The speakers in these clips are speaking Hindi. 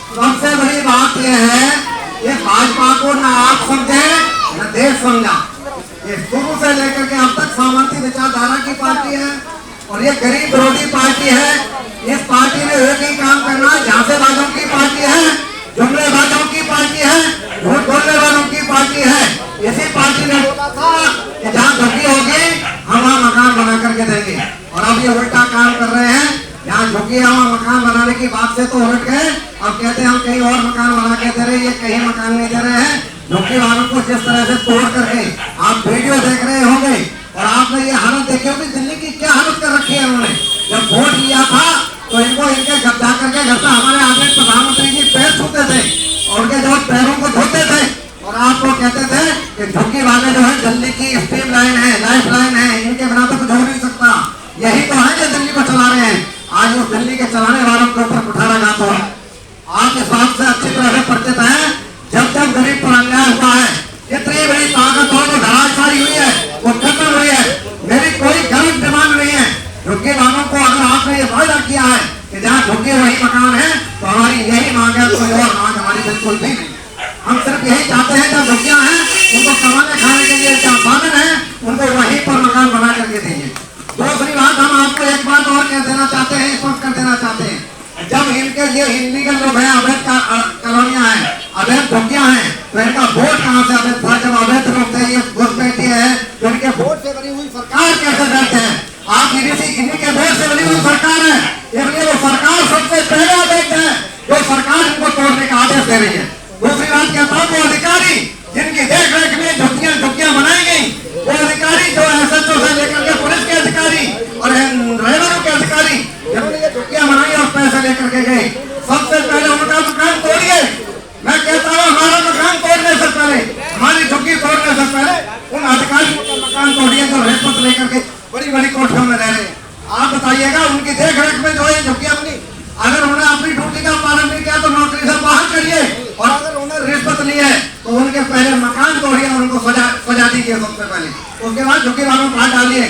सबसे बड़ी बात यह है, ये भाजपा को न आप समझे न देश समझा। ये शुरू से लेकर के अब तक सामंती विचारधारा की पार्टी है और ये गरीब विरोधी पार्टी है। इस पार्टी ने एक ही काम करना, झांसेबाजों की पार्टी है, जुमलेबाजों की पार्टी है, झूठ बोलने वालों की पार्टी है। इसी पार्टी ने बोला था कि जहाँ झुग्गी होगी हम वहाँ मकान बना करके देंगे, और अब ये उल्टा काम कर रहे हैं। यहाँ झुग्गी है वहाँ मकान बनाने की बात से तो उलट गए, अब कहते हैं हम कहीं और मकान बना के दे रहे, ये कहीं मकान नहीं दे रहे हैं। झुग्गी वालों को जिस तरह से तोड़ करके आप वीडियो देख रहे होंगे, और आपने ये हालत देखी होगी दिल्ली की क्या हालत कर रखी है उन्होंने। जब वोट लिया था तो इनको इनके घर जा करके घर से हमारे आगे प्रधानमंत्री जी पैर छूते थे और उनके जो पैरों को धोते थे, और आपको कहते थे कि झुग्गी वाले जो है दिल्ली की स्ट्रीम लाइन है, लाइफ लाइन है, इनके बिना तो कुछ हो नहीं सकता। यही तो है जो दिल्ली को चला रहे हैं। आज उस दिल्ली के चलाने वालों के ऊपर कुठारा गाता है। आप इस बात से अच्छी तरह से परिचित हैं, जब जब गरीब पर अन्याय हुआ है, इतनी बड़ी ताकत हो जो धराशायी हुई है, वो खत्म हुई है। मेरी कोई गलत डिमांड नहीं है। झुग्गी वालों को अगर आपने ये वायदा किया है कि जहाँ झुग्गी वही मकान है, तो हमारी यही मांग है, कोई और मांग हमारी बिल्कुल भी नहीं। हम सिर्फ यही चाहते हैं जब झुग्गियाँ हैं उनको कमाने खाने के लिए जहाँ साधन है उनको वहीं पर मकान बना करके दीजिए। दूसरी बात हम आपको एक बात और कह देना चाहते हैं, स्पष्ट कर देना चाहते हैं, जब इनके ये इलीगल लोग हैं, अवैध कॉलोनियां हैं, अवैध झुग्गियां हैं, तो इनका वोट कहाँ से अवैध था? जब अवैध लोग थे, ये घुसपैठी है, तो इनके वोट से बनी हुई सरकार कैसे बैठते हैं? आप इन्हीं के वोट से बनी हुई सरकार है, इसलिए वो सरकार सबसे पहले अवैध है जो सरकार इनको तोड़ने का आदेश दे रही है। दूसरी बात कहता हूँ, वो अधिकारी जिनकी देख रेख में झुग्गियां बनाई गई, वो अधिकारी जो SHO से लेकर के पुलिस के अधिकारी और रेलवे के अधिकारी जिन्होंने ये झुग्गियां बनाई और पैसे लेकर के गए, सबसे पहले उनका मकान तोड़िए। मैं कहता हूँ हमारा मकान तोड़ने से पहले, हमारी झुग्गी तोड़ने से पहले उन अधिकारियों का मकान तोड़िए जो रिश्वत लेकर के बड़ी बड़ी कोठियों में रह रहे हैं। आप बताइएगा उनकी देख रेख में जो ये झुग्गियां बनी, अगर उन्हें अपनी ड्यूटी का पालन नहीं किया तो नौकरी से बाहर करिए, और अगर उन्हें रिश्वत ली है तो उनके पहले मकान तोड़िए और उनको सजा दीजिए सबसे पहले, उसके बाद झुग्गी वालों को हटा डालिए।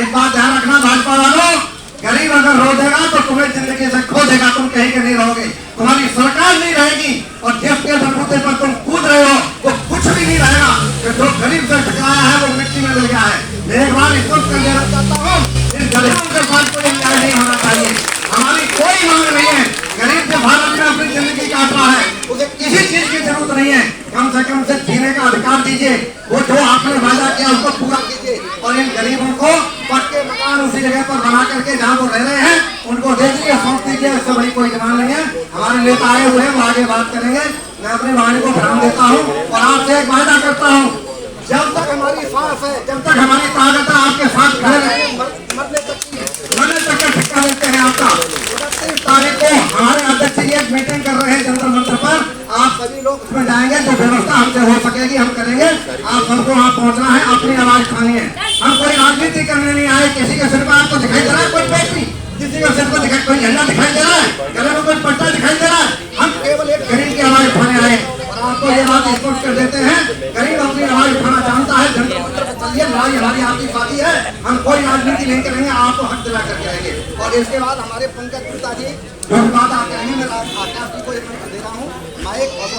एक बात ध्यान रखना भाजपा वालों, गरीब अगर रो देगा तो तुम्हें जिंदगी से खो देगा, तुम कहीं के नहीं रहोगे, तुम्हारी सरकार नहीं रहेगी, और जिस के बलबूते पर तुम कूद रहे हो वो कुछ भी नहीं रहेगा। जो गरीब से ठुकराया है वो मिट्टी में मिल गया है। एक बार स्पष्ट कर देना चाहता हूँ, इन गरीबों के साथ कोई न्याय नहीं होना चाहिए। हमारी कोई मांग नहीं है, गरीब जो भारत में अपनी जिंदगी काट रहा है उसे किसी चीज की जरूरत नहीं है, कम से कम से जीने का अधिकार दीजिए। वो जो आपने वादा किया उसको पूरा कीजिए, और इन गरीबों को पक्के मकान उसी जगह पर बना करके जहाँ वो रह रहे हैं उनको दे दीजिए, सौंप दीजिए। इससे बड़ी कोई डिमांड नहीं है। हमारे नेता आए हुए हैं, वो आगे बात करेंगे। मैं अपनी वाणी को भ्रम देता हूँ और आपसे एक वायदा करता हूँ, जब तक हमारी सांस है, जब तक हमारी ताकत है, आपके साथ खड़े रहेंगे, मरने तक का ठिक्का लेते हैं आपका। 29 तारीख को हमारे अध्यक्ष जी एक मीटिंग कर रहे हैं जंतर मंत्र पर, आप सभी लोग उसमें जाएंगे, जो व्यवस्था हमसे हो सकेगी हम करेंगे। आप सबको वहाँ पहुँचना है, अपनी आवाज उठानी है। हम कोई राजनीति करने नहीं आए। किसी के सिर पर आपको दिखाई दे रहा है कोई टोपी, किसी के सिर पर दिखाई कोई झंडा दिखाई दे रहा है, गले में कोई पट्टा दिखाई दे रहा है, हम केवल एक गरीब की आवाज उठाने आए। और आपको ये बात स्पष्ट कर देते हैं, गरीब अपनी आवाज उठाना जानता है, जंतर मंत्र पर चलिए, लड़ाई हमारी आपकी शादी है, हम कोई राजनीति नहीं करेंगे, आपको हक दिला करके आएंगे। और इसके बाद हमारे पंकज गुप्ता जी जो बात आप कहेंगे, मैं आकाश जी को एक मिनट दे रहा हूँ माइक, और